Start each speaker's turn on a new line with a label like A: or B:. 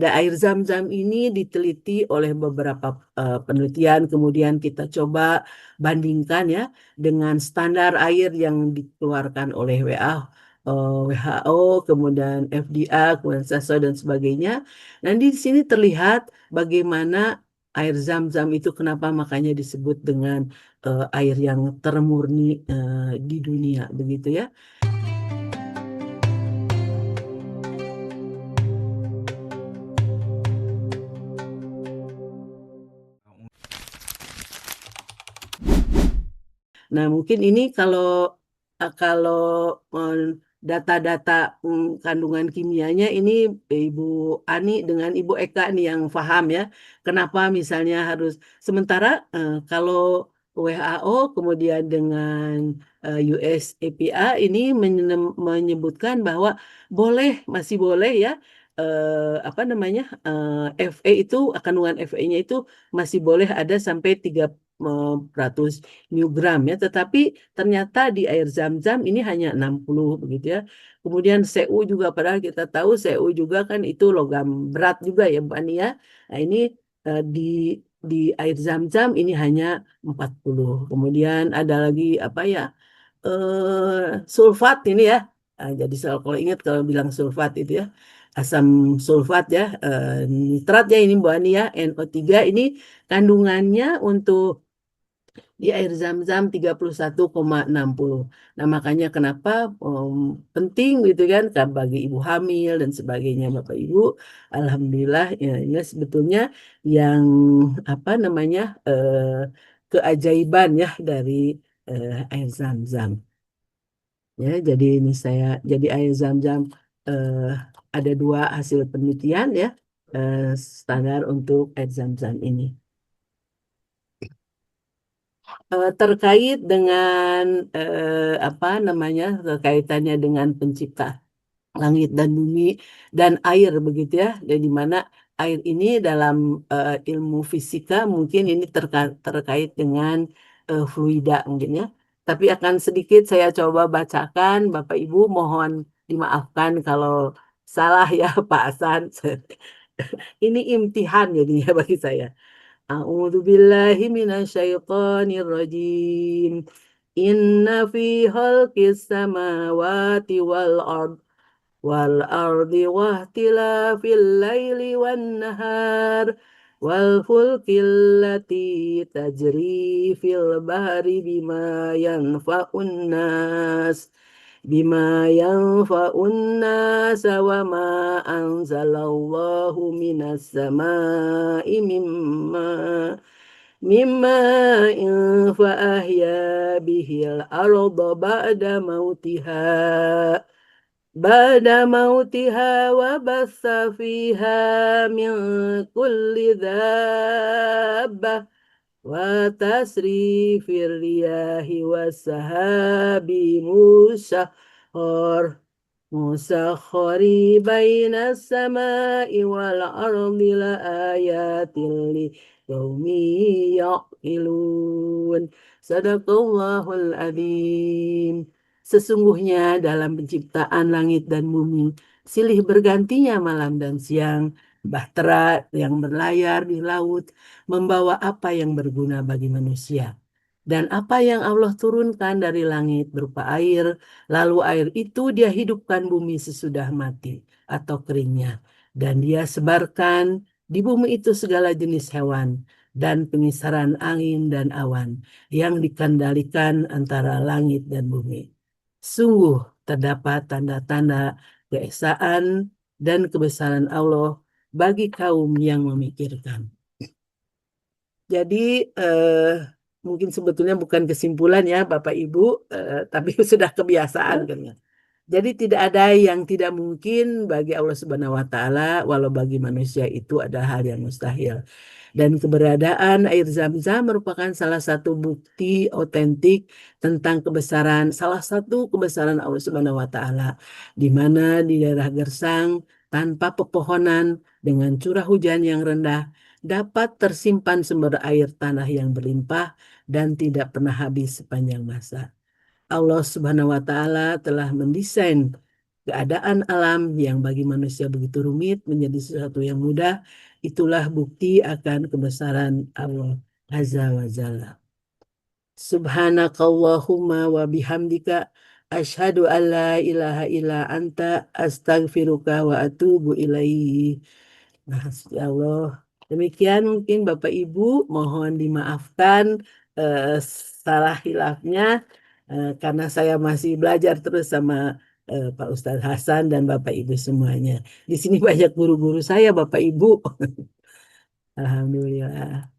A: air zam-zam ini diteliti oleh beberapa penelitian, kemudian kita coba bandingkan ya dengan standar air yang dikeluarkan oleh WHO, kemudian FDA, kemudian SASO dan sebagainya. Dan di sini terlihat bagaimana air zam-zam itu kenapa makanya disebut dengan air yang termurni di dunia, begitu ya. Nah, mungkin ini kalau eh, data-data kandungan kimianya ini Ibu Ani dengan Ibu Eka nih yang paham ya. Kenapa misalnya harus sementara kalau WHO kemudian dengan US EPA ini menyebutkan bahwa masih boleh ya apa namanya FE itu kandungan FE-nya itu masih boleh ada sampai 300 mg ya, tetapi ternyata di air zam-zam ini hanya 60 begitu ya. Kemudian Cu juga padahal kita tahu Cu juga kan itu logam berat juga ya Bu Ani ya. Nah, ini di air zam-zam ini hanya 40. Kemudian ada lagi apa ya? Sulfat ini ya. Nah, jadi kalau ingat kalau bilang sulfat itu ya asam sulfat ya, nitrat ya ini Bu Ani ya, NO3 ini kandungannya untuk di air zam-zam 31,60. Nah, makanya kenapa penting gitu kan bagi ibu hamil dan sebagainya Bapak Ibu. Alhamdulillah ya, ini sebetulnya yang apa namanya keajaiban ya dari air zam-zam. Ya, jadi air zam-zam eh, ada dua hasil penelitian ya eh, standar untuk air zam-zam ini. Terkait dengan apa namanya kaitannya dengan pencipta langit dan bumi dan air begitu ya, dan di mana air ini dalam ilmu fisika mungkin ini terkait dengan fluida mungkin ya. Tapi akan sedikit saya coba bacakan, Bapak Ibu mohon dimaafkan kalau salah ya Pak Hasan. Ini imtihan jadinya bagi saya. A'udzu billahi minasyaitonir rajim. Inna fi khalqis samawati wal ardi wa ikhtilafil laili wan nahar wal fulkil lati tajri fil bahri bima yanfa'un nas wa ma anzalallahu minas sama'i mimma fa'ahya bihil arda ba'da mautiha wa bassa fiha min kulli dhabbah wa tasrifir riyahi was-sahabi musakhkhari baina samai wal ardi la ayatin li qaumi yaqilun. Sadaqallahul adzim. Sesungguhnya dalam penciptaan langit dan bumi, silih bergantinya malam dan siang, bahtera yang berlayar di laut membawa apa yang berguna bagi manusia. Dan apa yang Allah turunkan dari langit berupa air, lalu air itu dia hidupkan bumi sesudah mati atau keringnya. Dan dia sebarkan di bumi itu segala jenis hewan dan pengisaran angin dan awan yang dikendalikan antara langit dan bumi. Sungguh terdapat tanda-tanda keesaan dan kebesaran Allah bagi kaum yang memikirkan. Jadi mungkin sebetulnya bukan kesimpulan ya Bapak Ibu, tapi sudah kebiasaan kan ya. Jadi tidak ada yang tidak mungkin bagi Allah Subhanahu wa taala, walau bagi manusia itu ada hal yang mustahil. Dan keberadaan air zam-zam merupakan salah satu bukti otentik tentang salah satu kebesaran Allah Subhanahu wa taala, di mana di daerah gersang tanpa pepohonan dengan curah hujan yang rendah dapat tersimpan sumber air tanah yang berlimpah dan tidak pernah habis sepanjang masa. Allah Subhanahu wa taala telah mendesain keadaan alam yang bagi manusia begitu rumit menjadi sesuatu yang mudah, itulah bukti akan kebesaran Allah Azza wa Jalla. Subhanakallahumma wa bihamdika asyhadu an la ilaha illa anta astaghfiruka wa atubu ilaihi. Ya Allah. Demikian mungkin Bapak Ibu, mohon dimaafkan eh, salah hilafnya karena saya masih belajar terus sama Pak Ustadz Hasan dan Bapak Ibu semuanya. Di sini banyak guru-guru saya, Bapak Ibu. Alhamdulillah.